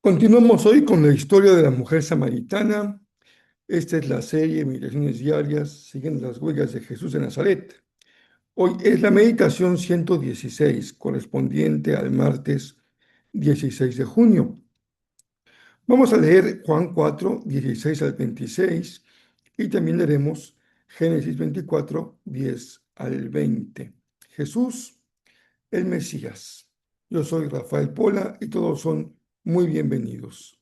Continuamos hoy con la historia de la mujer samaritana. Esta es la serie Meditaciones Diarias, siguiendo las huellas de Jesús de Nazaret. Hoy es la meditación 116, correspondiente al martes 16 de junio. Vamos a leer Juan 4, 16 al 26 y también leeremos Génesis 24, 10 al 20. Jesús, el Mesías. Yo soy Rafael Pola y todos son muy bienvenidos.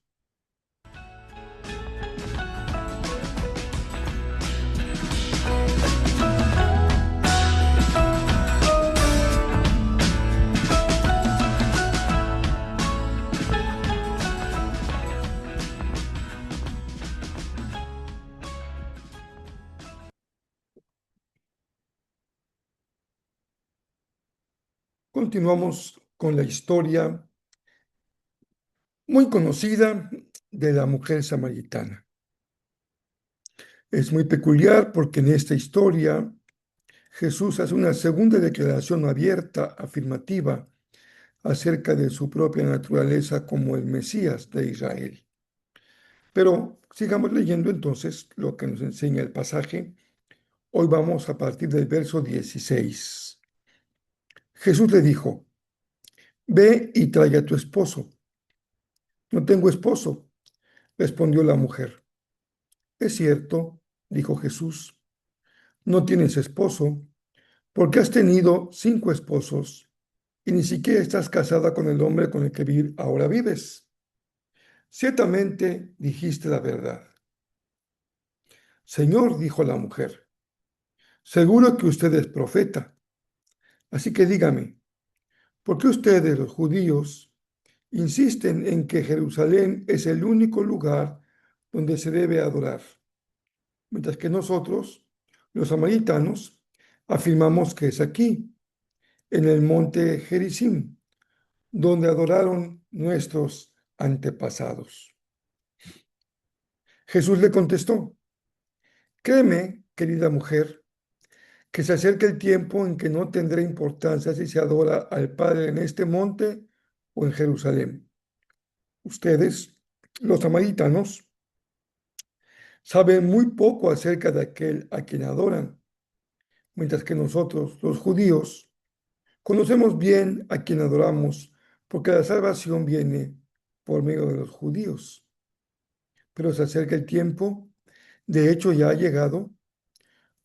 Continuamos con la historia muy conocida de la mujer samaritana. Es muy peculiar porque en esta historia Jesús hace una segunda declaración abierta, afirmativa, acerca de su propia naturaleza como el Mesías de Israel. Pero sigamos leyendo entonces lo que nos enseña el pasaje. Hoy vamos a partir del verso 16. Jesús le dijo: Ve y trae a tu esposo. No tengo esposo, respondió la mujer. Es cierto, dijo Jesús, no tienes esposo, porque has tenido 5 esposos y ni siquiera estás casada con el hombre con el que ahora vives. Ciertamente dijiste la verdad. Señor, dijo la mujer, seguro que usted es profeta. Así que dígame, ¿por qué ustedes, los judíos, insisten en que Jerusalén es el único lugar donde se debe adorar, mientras que nosotros, los samaritanos, afirmamos que es aquí, en el monte Gerizim, donde adoraron nuestros antepasados? Jesús le contestó: Créeme, querida mujer, que se acerca el tiempo en que no tendrá importancia si se adora al Padre en este monte o en Jerusalén. Ustedes, los samaritanos, saben muy poco acerca de aquel a quien adoran, mientras que nosotros, los judíos, conocemos bien a quien adoramos, porque la salvación viene por medio de los judíos. Pero se acerca el tiempo, de hecho ya ha llegado,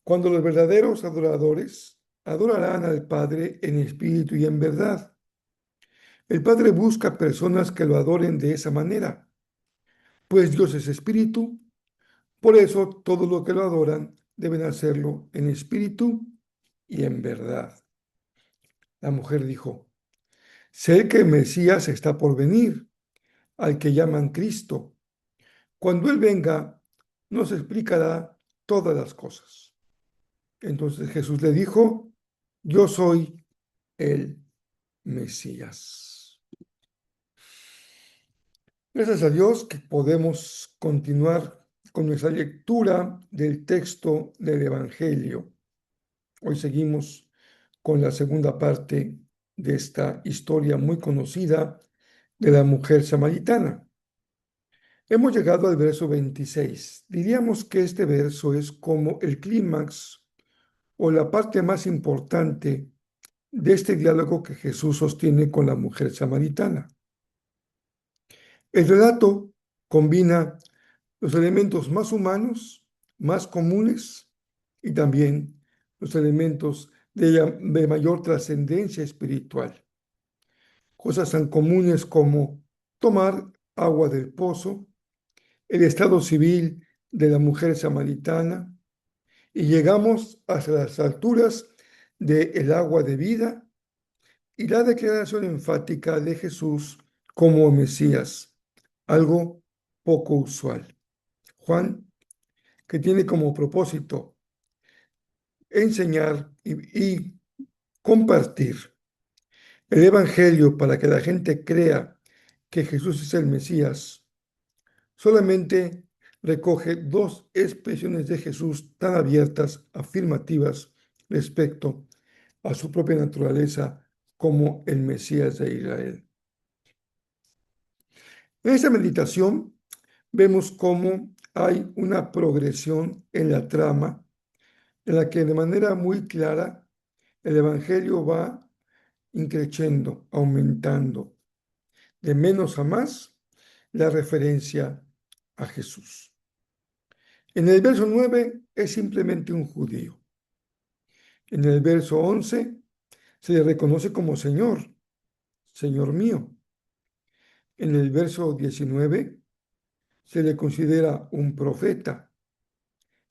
cuando los verdaderos adoradores adorarán al Padre en espíritu y en verdad. El Padre busca personas que lo adoren de esa manera, pues Dios es espíritu, por eso todos los que lo adoran deben hacerlo en espíritu y en verdad. La mujer dijo: Sé que el Mesías está por venir, al que llaman Cristo. Cuando Él venga, nos explicará todas las cosas. Entonces Jesús le dijo: Yo soy el Mesías. Gracias a Dios que podemos continuar con nuestra lectura del texto del Evangelio. Hoy seguimos con la segunda parte de esta historia muy conocida de la mujer samaritana. Hemos llegado al verso 26. Diríamos que este verso es como el clímax o la parte más importante de este diálogo que Jesús sostiene con la mujer samaritana. El relato combina los elementos más humanos, más comunes, y también los elementos de mayor trascendencia espiritual. Cosas tan comunes como tomar agua del pozo, el estado civil de la mujer samaritana, y llegamos hasta las alturas del agua de vida y la declaración enfática de Jesús como Mesías, algo poco usual. Juan, que tiene como propósito enseñar y compartir el Evangelio para que la gente crea que Jesús es el Mesías, solamente recoge 2 expresiones de Jesús tan abiertas, afirmativas respecto a su propia naturaleza como el Mesías de Israel. En esta meditación vemos cómo hay una progresión en la trama en la que de manera muy clara el Evangelio va increciendo, aumentando, de menos a más, la referencia a Jesús. En el verso 9 es simplemente un judío. En el verso 11 se le reconoce como Señor, Señor mío. En el verso 19 se le considera un profeta.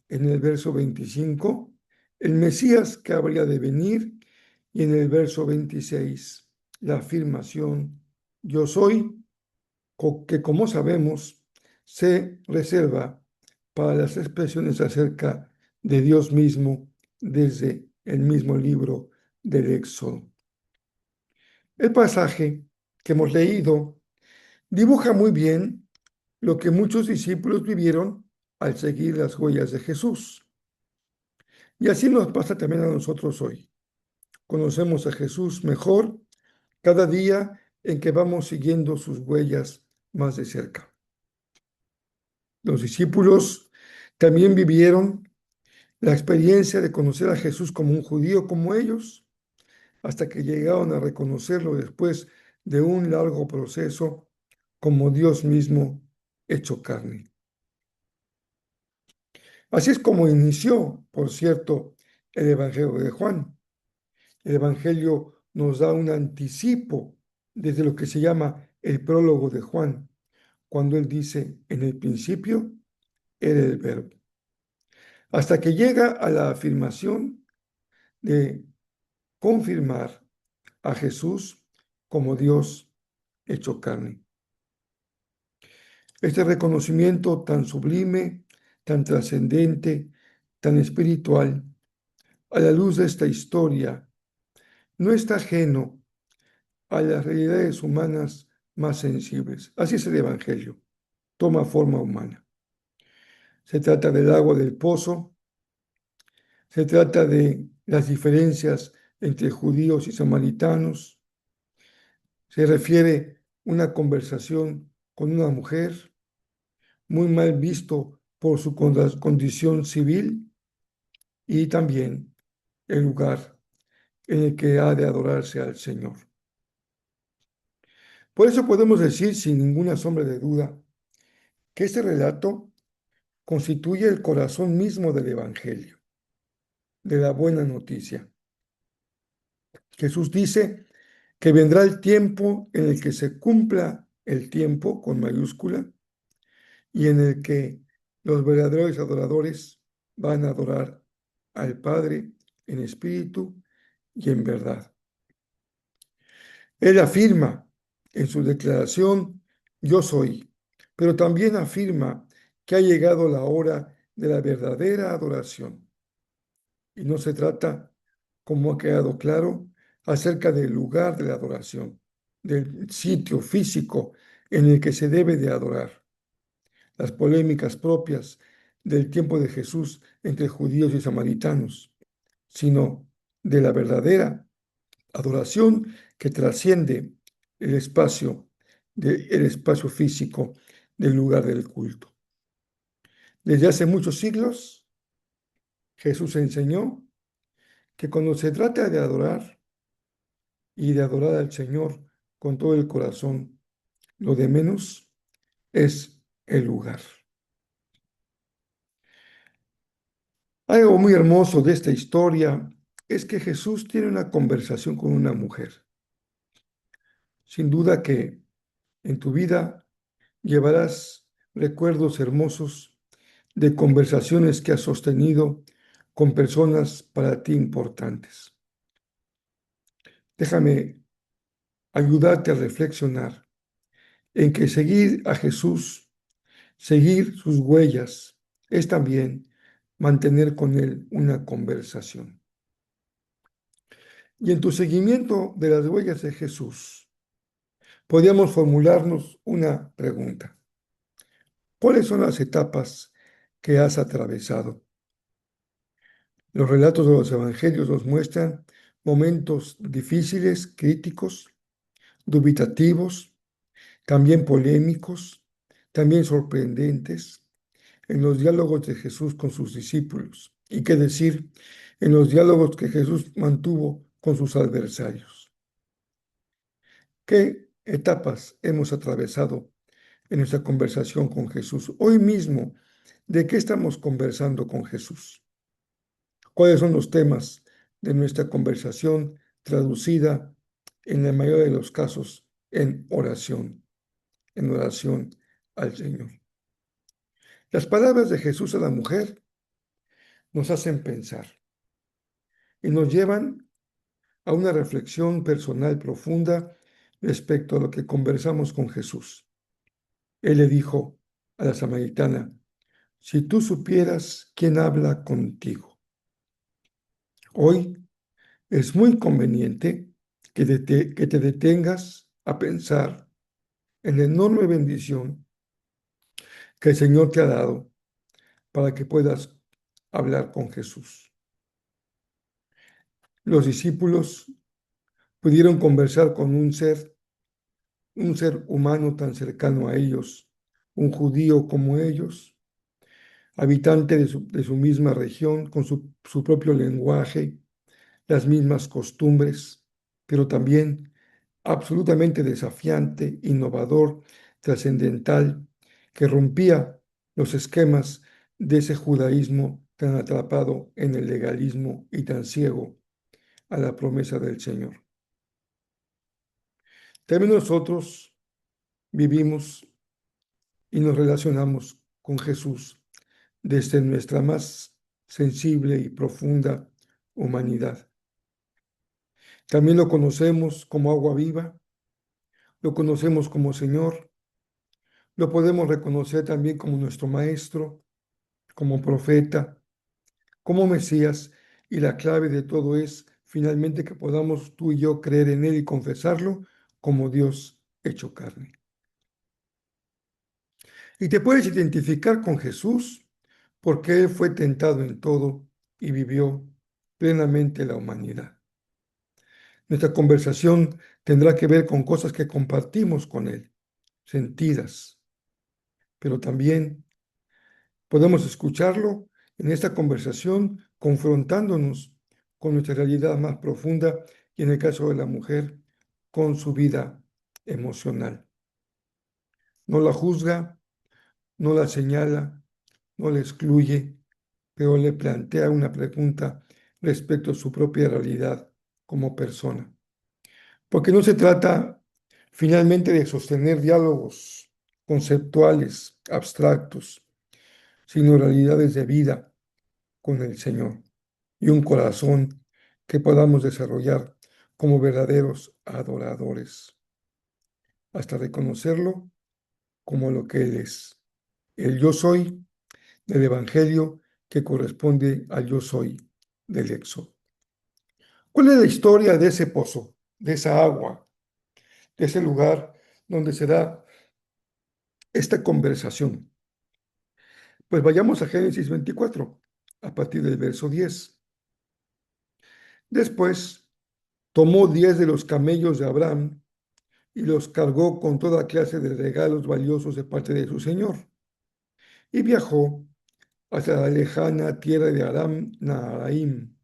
En el verso 25, el Mesías que habría de venir. Y en el verso 26, la afirmación, yo soy, que como sabemos, se reserva para las expresiones acerca de Dios mismo desde el mismo libro del Éxodo. El pasaje que hemos leído dibuja muy bien lo que muchos discípulos vivieron al seguir las huellas de Jesús. Y así nos pasa también a nosotros hoy. Conocemos a Jesús mejor cada día en que vamos siguiendo sus huellas más de cerca. Los discípulos también vivieron la experiencia de conocer a Jesús como un judío como ellos, hasta que llegaron a reconocerlo después de un largo proceso como Dios mismo hecho carne. Así es como inició, por cierto, el Evangelio de Juan. El Evangelio nos da un anticipo desde lo que se llama el prólogo de Juan, cuando él dice, en el principio era el verbo, hasta que llega a la afirmación de confirmar a Jesús como Dios hecho carne. Este reconocimiento tan sublime, tan trascendente, tan espiritual, a la luz de esta historia, no está ajeno a las realidades humanas más sensibles. Así es el Evangelio, toma forma humana. Se trata del agua del pozo, se trata de las diferencias entre judíos y samaritanos, se refiere una conversación con una mujer, muy mal visto por su condición civil, y también el lugar en el que ha de adorarse al Señor. Por eso podemos decir sin ninguna sombra de duda que este relato constituye el corazón mismo del Evangelio, de la buena noticia. Jesús dice que vendrá el tiempo en el que se cumpla el tiempo con mayúscula y en el que los verdaderos adoradores van a adorar al Padre en espíritu y en verdad. Él afirma en su declaración, yo soy, pero también afirma que ha llegado la hora de la verdadera adoración. Y no se trata, como ha quedado claro, acerca del lugar de la adoración, del sitio físico en el que se debe de adorar. Las polémicas propias del tiempo de Jesús entre judíos y samaritanos, sino de la verdadera adoración que trasciende el espacio físico del lugar del culto. Desde hace muchos siglos, Jesús enseñó que cuando se trata de adorar y de adorar al Señor con todo el corazón, lo de menos es el lugar. Algo muy hermoso de esta historia es que Jesús tiene una conversación con una mujer. Sin duda que en tu vida llevarás recuerdos hermosos de conversaciones que has sostenido con personas para ti importantes. Déjame ayudarte a reflexionar en que seguir a Jesús, seguir sus huellas, es también mantener con Él una conversación. Y en tu seguimiento de las huellas de Jesús, podríamos formularnos una pregunta. ¿Cuáles son las etapas que has atravesado? Los relatos de los evangelios nos muestran momentos difíciles, críticos, dubitativos, también polémicos, también sorprendentes, en los diálogos de Jesús con sus discípulos, y qué decir, en los diálogos que Jesús mantuvo con sus adversarios. ¿Qué etapas hemos atravesado en nuestra conversación con Jesús? Hoy mismo, ¿de qué estamos conversando con Jesús? ¿Cuáles son los temas de nuestra conversación traducida en la mayoría de los casos en oración al Señor? Las palabras de Jesús a la mujer nos hacen pensar y nos llevan a una reflexión personal profunda respecto a lo que conversamos con Jesús. Él le dijo a la samaritana: si tú supieras quién habla contigo. Hoy es muy conveniente que te detengas a pensar en la enorme bendición que el Señor te ha dado para que puedas hablar con Jesús. Los discípulos pudieron conversar con un ser humano tan cercano a ellos, un judío como ellos, habitante de su misma región, con su propio lenguaje, las mismas costumbres, pero también absolutamente desafiante, innovador, trascendental, que rompía los esquemas de ese judaísmo tan atrapado en el legalismo y tan ciego a la promesa del Señor. También nosotros vivimos y nos relacionamos con Jesús desde nuestra más sensible y profunda humanidad. También lo conocemos como agua viva, lo conocemos como Señor, lo podemos reconocer también como nuestro Maestro, como profeta, como Mesías, y la clave de todo es finalmente que podamos tú y yo creer en Él y confesarlo como Dios hecho carne. Y te puedes identificar con Jesús porque Él fue tentado en todo y vivió plenamente la humanidad. Nuestra conversación tendrá que ver con cosas que compartimos con Él, sentidas, pero también podemos escucharlo en esta conversación confrontándonos con nuestra realidad más profunda y en el caso de la mujer, con su vida emocional. No la juzga, no la señala, no la excluye, pero le plantea una pregunta respecto a su propia realidad como persona. Porque no se trata finalmente de sostener diálogos conceptuales, abstractos, sino realidades de vida con el Señor y un corazón que podamos desarrollar como verdaderos adoradores, hasta reconocerlo como lo que Él es, el yo soy del Evangelio que corresponde al yo soy del Éxodo. ¿Cuál es la historia de ese pozo, de esa agua, de ese lugar donde se da esta conversación? Pues vayamos a Génesis 24, a partir del verso 10. Después tomó 10 de los camellos de Abraham y los cargó con toda clase de regalos valiosos de parte de su señor, y viajó hacia la lejana tierra de Aram Naharaim.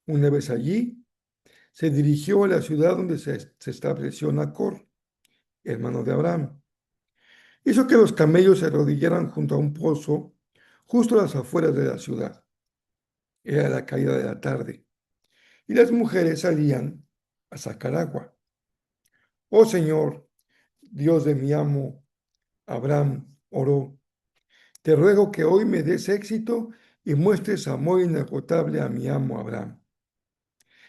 Una vez allí, se dirigió a la ciudad donde se estableció Nacor, hermano de Abraham. Hizo que los camellos se arrodillaran junto a un pozo justo a las afueras de la ciudad. Era la caída de la tarde, y las mujeres salían a sacar agua. Oh Señor, Dios de mi amo Abraham, oró, te ruego que hoy me des éxito y muestres amor inagotable a mi amo Abraham.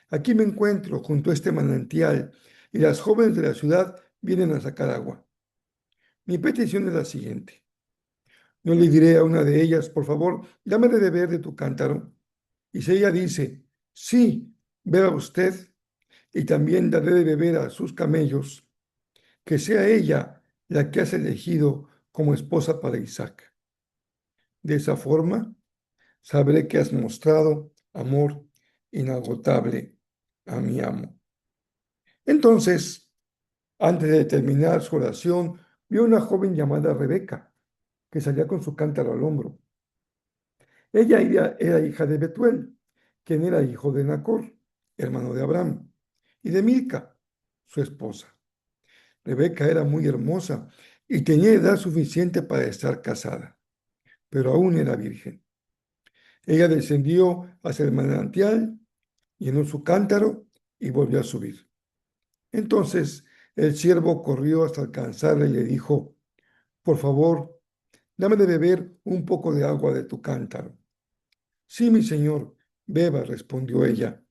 Aquí me encuentro junto a este manantial y las jóvenes de la ciudad vienen a sacar agua. Mi petición es la siguiente. Yo le diré a una de ellas, por favor, dame de beber de tu cántaro. Y si ella dice, sí, beba usted, y también daré de beber a sus camellos, que sea ella la que has elegido como esposa para Isaac. De esa forma, sabré que has mostrado amor inagotable a mi amo. Entonces, Antes de terminar su oración, vio una joven llamada Rebeca, que salía con su cántaro al hombro. Ella era hija de Betuel, quien era hijo de Nacor, hermano de Abraham, y de Milca, su esposa. Rebeca era muy hermosa y tenía edad suficiente para estar casada, pero aún era virgen. Ella descendió hacia el manantial, llenó su cántaro y volvió a subir. Entonces el siervo corrió hasta alcanzarla y le dijo: por favor, dame de beber un poco de agua de tu cántaro. Sí, mi señor, beba, respondió ella.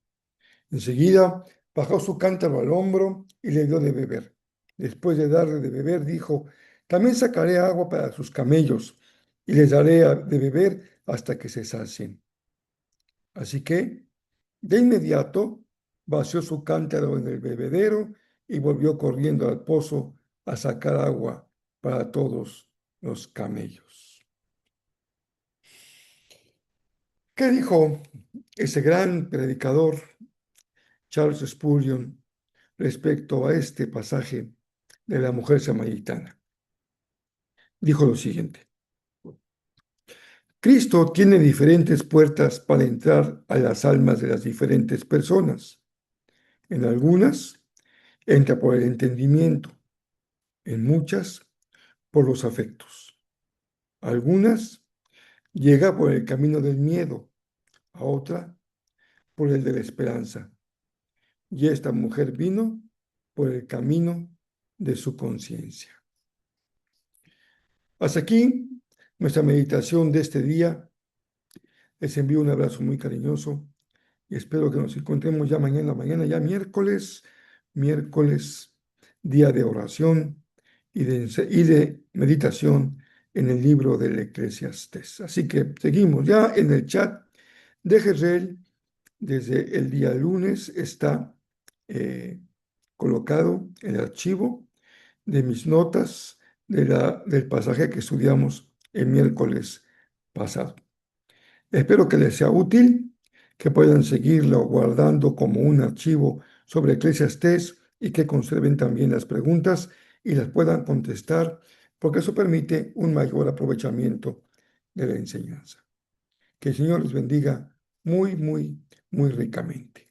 Enseguida bajó su cántaro al hombro y le dio de beber. Después de darle de beber, dijo: también sacaré agua para sus camellos y les daré de beber hasta que se sacien. Así que, de inmediato, vació su cántaro en el bebedero y volvió corriendo al pozo a sacar agua para todos los camellos. ¿Qué dijo ese gran predicador Charles Spurgeon respecto a este pasaje de la mujer samaritana? Dijo lo siguiente: Cristo tiene diferentes puertas para entrar a las almas de las diferentes personas. En algunas entra por el entendimiento, en muchas por los afectos. Algunas llega por el camino del miedo, a otra por el de la esperanza. Y esta mujer vino por el camino de su conciencia. Hasta aquí nuestra meditación de este día. Les envío un abrazo muy cariñoso y espero que nos encontremos ya mañana ya miércoles, día de oración y de meditación en el libro del Eclesiastés. Así que seguimos ya en el chat de Jezreel. Desde el día lunes está eh, colocado el archivo de mis notas del pasaje que estudiamos el miércoles pasado. Espero que les sea útil, que puedan seguirlo guardando como un archivo sobre Eclesiastés y que conserven también las preguntas y las puedan contestar, porque eso permite un mayor aprovechamiento de la enseñanza. Que el Señor les bendiga muy, muy, muy ricamente.